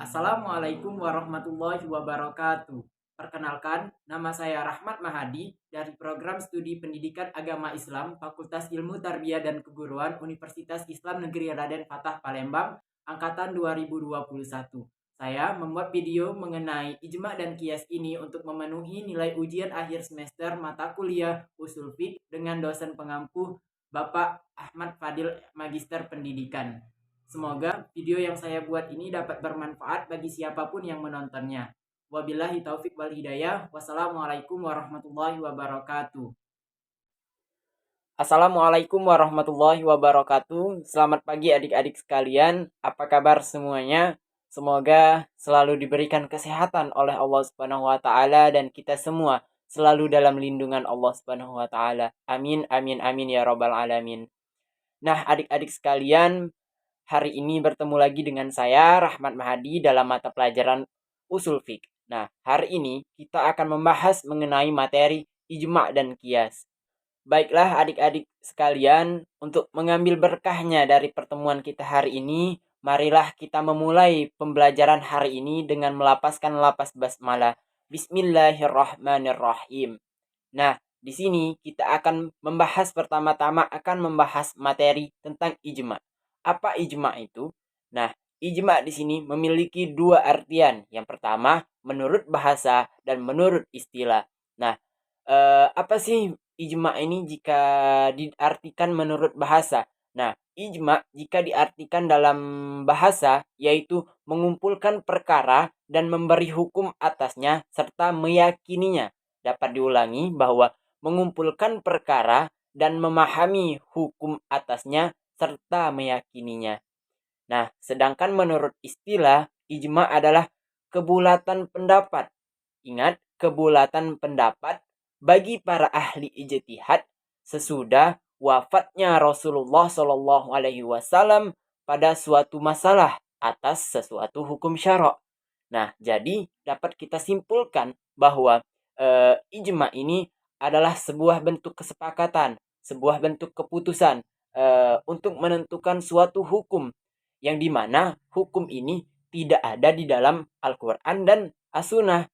Assalamualaikum warahmatullahi wabarakatuh. Perkenalkan, nama saya Rahmat Mahadi dari Program Studi Pendidikan Agama Islam Fakultas Ilmu Tarbiyah dan Keguruan Universitas Islam Negeri Raden Fatah Palembang, Angkatan 2021. Saya membuat video mengenai ijma dan kias ini untuk memenuhi nilai ujian akhir semester mata kuliah Usul Fiqh dengan dosen pengampu Bapak Ahmad Fadil Magister Pendidikan. Semoga video yang saya buat ini dapat bermanfaat bagi siapapun yang menontonnya. Wabillahi taufik wal hidayah. Wassalamualaikum warahmatullahi wabarakatuh. Assalamualaikum warahmatullahi wabarakatuh. Selamat pagi adik-adik sekalian. Apa kabar semuanya? Semoga selalu diberikan kesehatan oleh Allah Subhanahu wa taala dan kita semua selalu dalam lindungan Allah Subhanahu wa taala. Amin amin amin ya rabbal alamin. Nah, adik-adik sekalian, hari ini bertemu lagi dengan saya, Rahmat Mahadi, dalam mata pelajaran Usul Fiqh. Nah, hari ini kita akan membahas mengenai materi ijma' dan qiyas. Baiklah adik-adik sekalian, untuk mengambil berkahnya dari pertemuan kita hari ini, marilah kita memulai pembelajaran hari ini dengan melapaskan lapas basmalah. Bismillahirrahmanirrahim. Nah, di sini kita akan membahas pertama-tama akan membahas materi tentang ijma'. Apa ijma' itu? Nah, ijma' di sini memiliki dua artian. Yang pertama, menurut bahasa dan menurut istilah. Nah, apa sih ijma' ini jika diartikan menurut bahasa? Nah, ijma' jika diartikan dalam bahasa yaitu mengumpulkan perkara dan memberi hukum atasnya serta meyakininya. Dapat diulangi bahwa mengumpulkan perkara dan memahami hukum atasnya serta meyakininya. Nah, sedangkan menurut istilah, ijma adalah kebulatan pendapat. Ingat, kebulatan pendapat bagi para ahli ijtihad sesudah wafatnya Rasulullah Shallallahu Alaihi Wasallam pada suatu masalah atas sesuatu hukum syara'. Nah, jadi dapat kita simpulkan bahwa ijma ini adalah sebuah bentuk kesepakatan, sebuah bentuk keputusan untuk menentukan suatu hukum yang dimana hukum ini tidak ada di dalam Al-Quran dan As-Sunnah.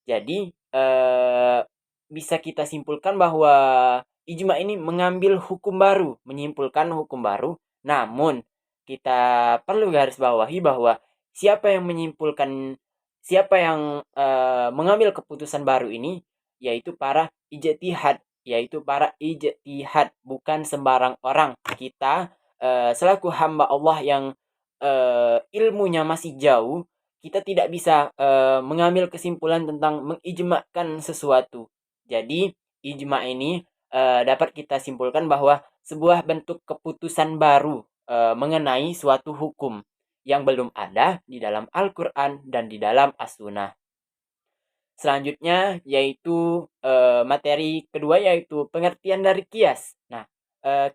Jadi bisa kita simpulkan bahwa ijma ini mengambil hukum baru, menyimpulkan hukum baru. Namun kita perlu garis bawahi bahwa siapa yang mengambil keputusan baru ini yaitu para ijtihad, bukan sembarang orang. Kita selaku hamba Allah yang ilmunya masih jauh, kita tidak bisa mengambil kesimpulan tentang mengijma'kan sesuatu. Jadi ijma' ini dapat kita simpulkan bahwa sebuah bentuk keputusan baru mengenai suatu hukum yang belum ada di dalam Al-Quran dan di dalam As-Sunnah. Selanjutnya yaitu materi kedua yaitu pengertian dari kias. Nah,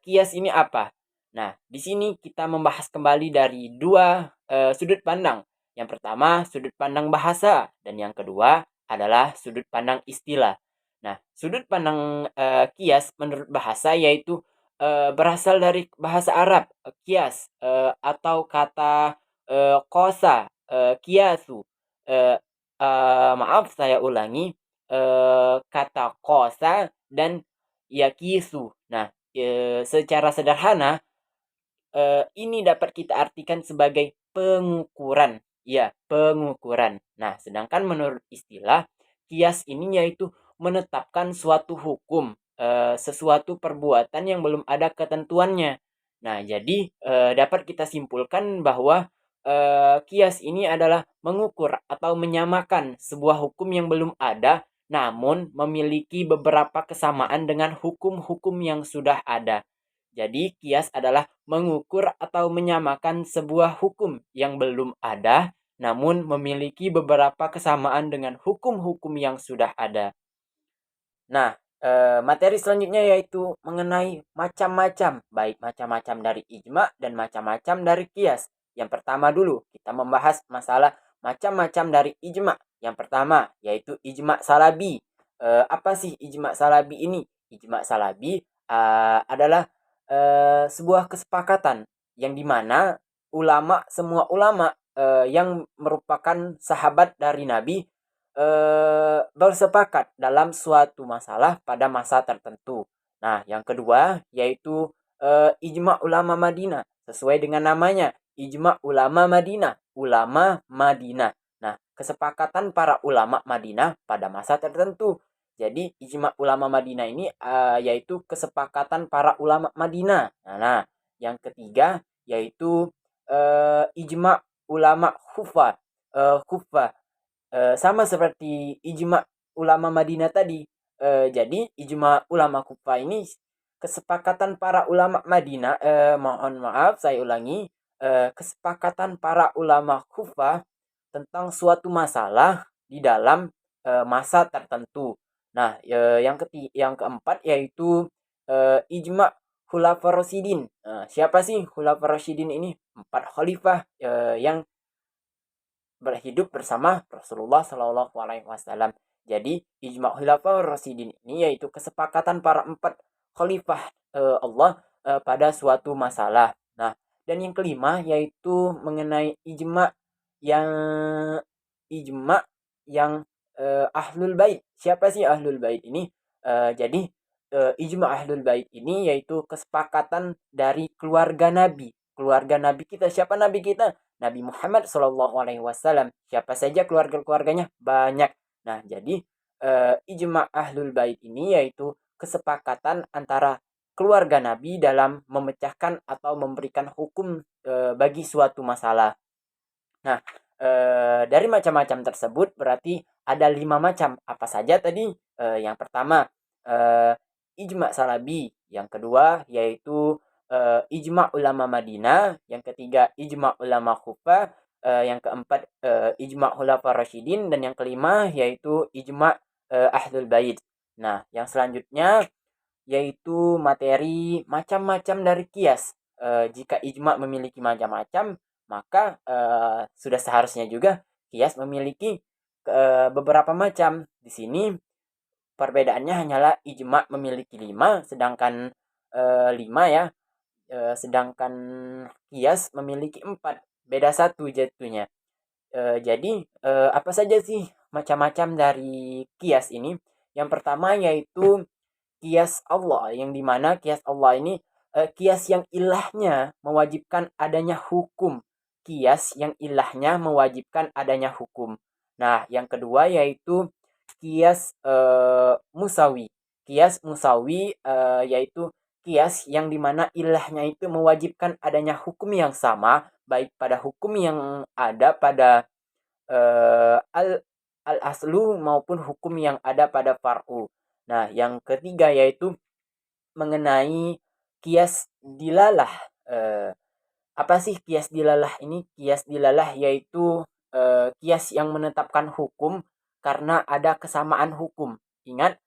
kias ini apa? Nah, di sini kita membahas kembali dari dua sudut pandang. Yang pertama sudut pandang bahasa dan yang kedua adalah sudut pandang istilah. Nah, sudut pandang kias menurut bahasa yaitu berasal dari bahasa Arab, kias atau kata kosa, kiasu. Maaf saya ulangi, kata kosa dan yakisu. Nah, secara sederhana ini dapat kita artikan sebagai pengukuran. Ya, pengukuran. Nah, sedangkan menurut istilah, kias ini yaitu menetapkan suatu hukum, sesuatu perbuatan yang belum ada ketentuannya. Nah, jadi dapat kita simpulkan bahwa kias ini adalah mengukur atau menyamakan sebuah hukum yang belum ada, namun memiliki beberapa kesamaan dengan hukum-hukum yang sudah ada. Jadi kias adalah mengukur atau menyamakan sebuah hukum yang belum ada, namun memiliki beberapa kesamaan dengan hukum-hukum yang sudah ada. Nah, materi selanjutnya yaitu mengenai macam-macam, baik macam-macam dari ijma dan macam-macam dari kias. Yang pertama dulu, kita membahas masalah macam-macam dari ijma. Yang pertama, yaitu ijma salabi. Apa sih ijma salabi ini? Ijma salabi adalah sebuah kesepakatan yang dimana semua ulama yang merupakan sahabat dari Nabi bersepakat dalam suatu masalah pada masa tertentu. Nah, yang kedua yaitu ijma ulama Madinah, sesuai dengan namanya, ijma ulama Madinah, ulama Madinah. Nah, kesepakatan para ulama Madinah pada masa tertentu. Jadi ijma ulama Madinah ini yaitu kesepakatan para ulama Madinah. Nah, yang ketiga yaitu ijma ulama Kufah. Kufah sama seperti ijma ulama Madinah tadi. Jadi ijma ulama Kufah ini kesepakatan para ulama Madinah. Mohon maaf, saya ulangi. Kesepakatan para ulama Kufah tentang suatu masalah di dalam masa tertentu. Nah, yang keempat yaitu ijma Khulafaur Rasyidin. Siapa sih Khulafaur Rasyidin ini? 4 khalifah yang berhidup bersama Rasulullah Shallallahu Alaihi Wasallam. Jadi ijma Khulafaur Rasyidin ini yaitu kesepakatan para 4 khalifah Allah pada suatu masalah. Nah, dan yang kelima yaitu mengenai yang ijma yang ahlul bait. Siapa sih ahlul bait ini? Jadi ijma ahlul bait ini yaitu kesepakatan dari keluarga Nabi. Keluarga Nabi kita, siapa Nabi kita? Nabi Muhammad Shallallahu Alaihi Wasallam. Siapa saja keluarga-keluarganya? Banyak. Nah, jadi ijma ahlul bait ini yaitu kesepakatan antara keluarga Nabi dalam memecahkan atau memberikan hukum bagi suatu masalah. Nah, dari macam-macam tersebut berarti ada 5 macam. Apa saja tadi? Yang pertama, ijma salabi. Yang kedua yaitu ijma ulama Madinah. Yang ketiga ijma ulama Kufah. Yang keempat ijma khulafaur rasyidin, dan yang kelima yaitu ijma ahlul bait. Nah, yang selanjutnya yaitu materi macam-macam dari kias. Jika ijma memiliki macam-macam, maka sudah seharusnya juga kias memiliki beberapa macam. Di sini perbedaannya hanyalah ijma memiliki 5, sedangkan 5 ya, sedangkan kias memiliki 4, beda 1 jatuhnya. Jadi apa saja sih macam-macam dari kias ini? Yang pertama yaitu kias Allah, yang dimana kias Allah ini kias yang ilahnya mewajibkan adanya hukum. Kias yang ilahnya mewajibkan adanya hukum. Nah, yang kedua yaitu kias musawi. Kias musawi yaitu kias yang dimana ilahnya itu mewajibkan adanya hukum yang sama, baik pada hukum yang ada pada al aslu maupun hukum yang ada pada far'u. Nah, yang ketiga yaitu mengenai kias dilalah. Apa sih kias dilalah ini? Kias dilalah yaitu kias yang menetapkan hukum karena ada kesamaan hukum. Ingat,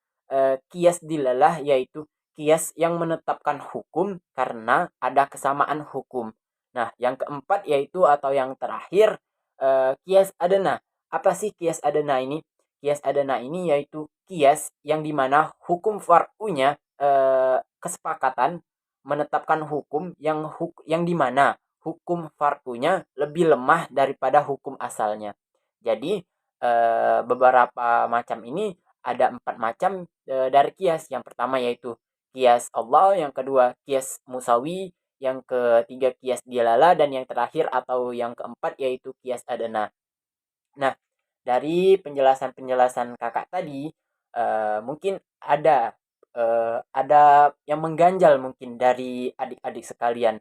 kias dilalah yaitu kias yang menetapkan hukum karena ada kesamaan hukum. Nah, yang keempat yaitu atau yang terakhir kias adena. Apa sih kias adena ini? Kias adena ini yaitu kias yang dimana hukum far'unya kesepakatan menetapkan hukum yang dimana hukum far'unya lebih lemah daripada hukum asalnya. Jadi beberapa macam ini ada 4 macam dari kias. Yang pertama yaitu kias Allah, yang kedua kias musawi, yang ketiga kias dialala, dan yang terakhir atau yang keempat yaitu kias adana. Nah, dari penjelasan-penjelasan kakak tadi mungkin ada yang mengganjal mungkin dari adik-adik sekalian.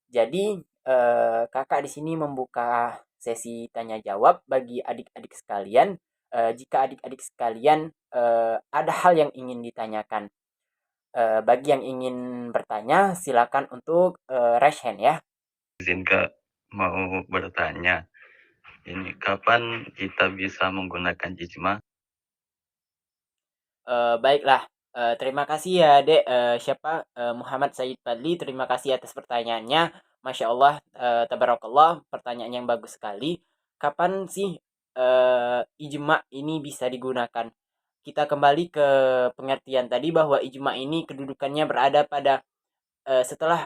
Jadi kakak di sini membuka sesi tanya jawab bagi adik-adik sekalian. Jika adik-adik sekalian ada hal yang ingin ditanyakan, bagi yang ingin bertanya silakan untuk raise hand ya. Izin Kak, mau bertanya. Ini kapan kita bisa menggunakan ijma? Baiklah, terima kasih ya Dek. Siapa? Muhammad Said Fadli. Terima kasih atas pertanyaannya. Masya Allah, tabarakallah, pertanyaan yang bagus sekali. Kapan sih ijma ini bisa digunakan? Kita kembali ke pengertian tadi bahwa ijma ini kedudukannya berada pada setelah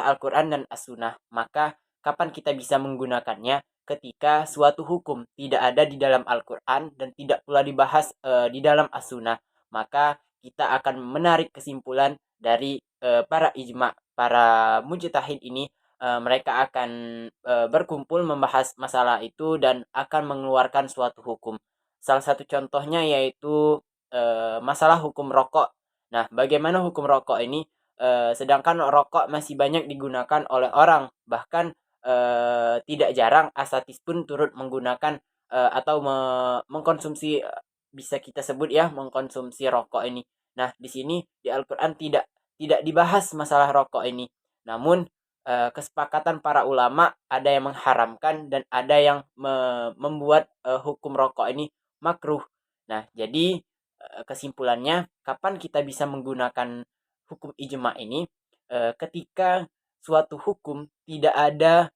Al-Quran dan As-Sunnah. Maka kapan kita bisa menggunakannya? Ketika suatu hukum tidak ada di dalam Al-Quran dan tidak pula dibahas di dalam As-Sunnah, maka kita akan menarik kesimpulan dari para ijma, para mujtahid ini. Mereka akan berkumpul membahas masalah itu dan akan mengeluarkan suatu hukum. Salah satu contohnya yaitu masalah hukum rokok. Nah, bagaimana hukum rokok ini? Sedangkan rokok masih banyak digunakan oleh orang, bahkan tidak jarang asatis pun turut menggunakan atau mengkonsumsi, bisa kita sebut ya, mengkonsumsi rokok ini. Nah, di sini di Al-Qur'an tidak dibahas masalah rokok ini. Namun kesepakatan para ulama ada yang mengharamkan dan ada yang membuat hukum rokok ini makruh. Nah, jadi kesimpulannya kapan kita bisa menggunakan hukum ijma ini? Ketika suatu hukum tidak ada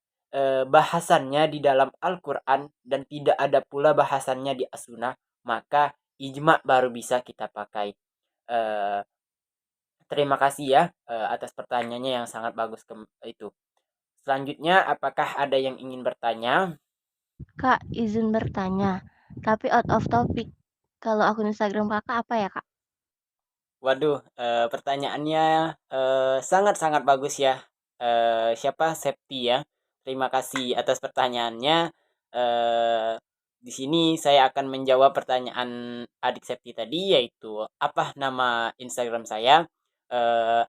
bahasannya di dalam Al-Quran dan tidak ada pula bahasannya di As-Sunnah, maka ijma baru bisa kita pakai. Eh, Terima kasih ya atas pertanyaannya yang sangat bagus itu. Selanjutnya, apakah ada yang ingin bertanya? Kak, izin bertanya, tapi out of topic. Kalau akun Instagram kakak apa ya, Kak? Waduh, pertanyaannya sangat-sangat bagus ya. Siapa? Septi ya. Terima kasih atas pertanyaannya. Eh, di sini saya akan menjawab pertanyaan adik Septi tadi, yaitu apa nama Instagram saya.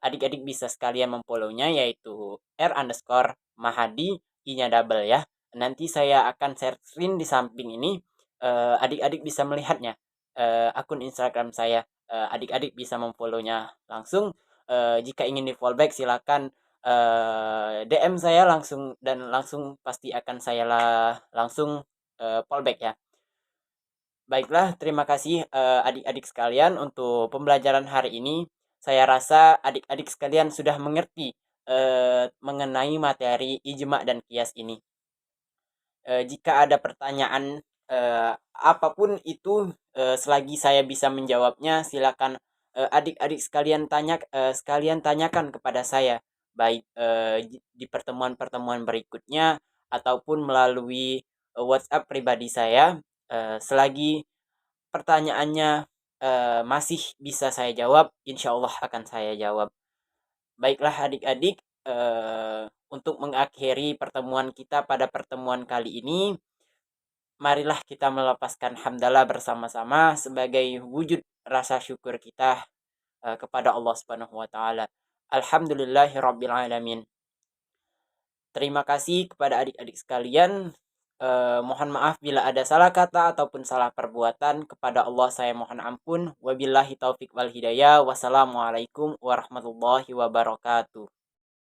Adik-adik bisa sekalian memfollownya, yaitu r_mahadi, i-nya double ya. Nanti saya akan share screen di samping ini. Adik-adik bisa melihatnya. Akun Instagram saya. Adik-adik bisa memfollownya langsung. Jika ingin di fallback silakan DM saya langsung dan langsung pasti akan saya langsung fallback ya. Baiklah, terima kasih adik-adik sekalian untuk pembelajaran hari ini. Saya rasa adik-adik sekalian sudah mengerti mengenai materi ijma dan kias ini. Jika ada pertanyaan apapun itu, selagi saya bisa menjawabnya, silakan adik-adik sekalian tanyakan kepada saya, baik di pertemuan-pertemuan berikutnya ataupun melalui WhatsApp pribadi saya. Selagi pertanyaannya masih bisa saya jawab, insya Allah akan saya jawab. Baiklah adik-adik, untuk mengakhiri pertemuan kita pada pertemuan kali ini, marilah kita melepaskan hamdalah bersama-sama sebagai wujud rasa syukur kita kepada Allah Subhanahu wa taala. Alhamdulillahirabbil alamin. Terima kasih kepada adik-adik sekalian. Mohon maaf bila ada salah kata ataupun salah perbuatan. Kepada Allah saya mohon ampun. Wabillahi taufik wal hidayah. Wassalamualaikum warahmatullahi wabarakatuh.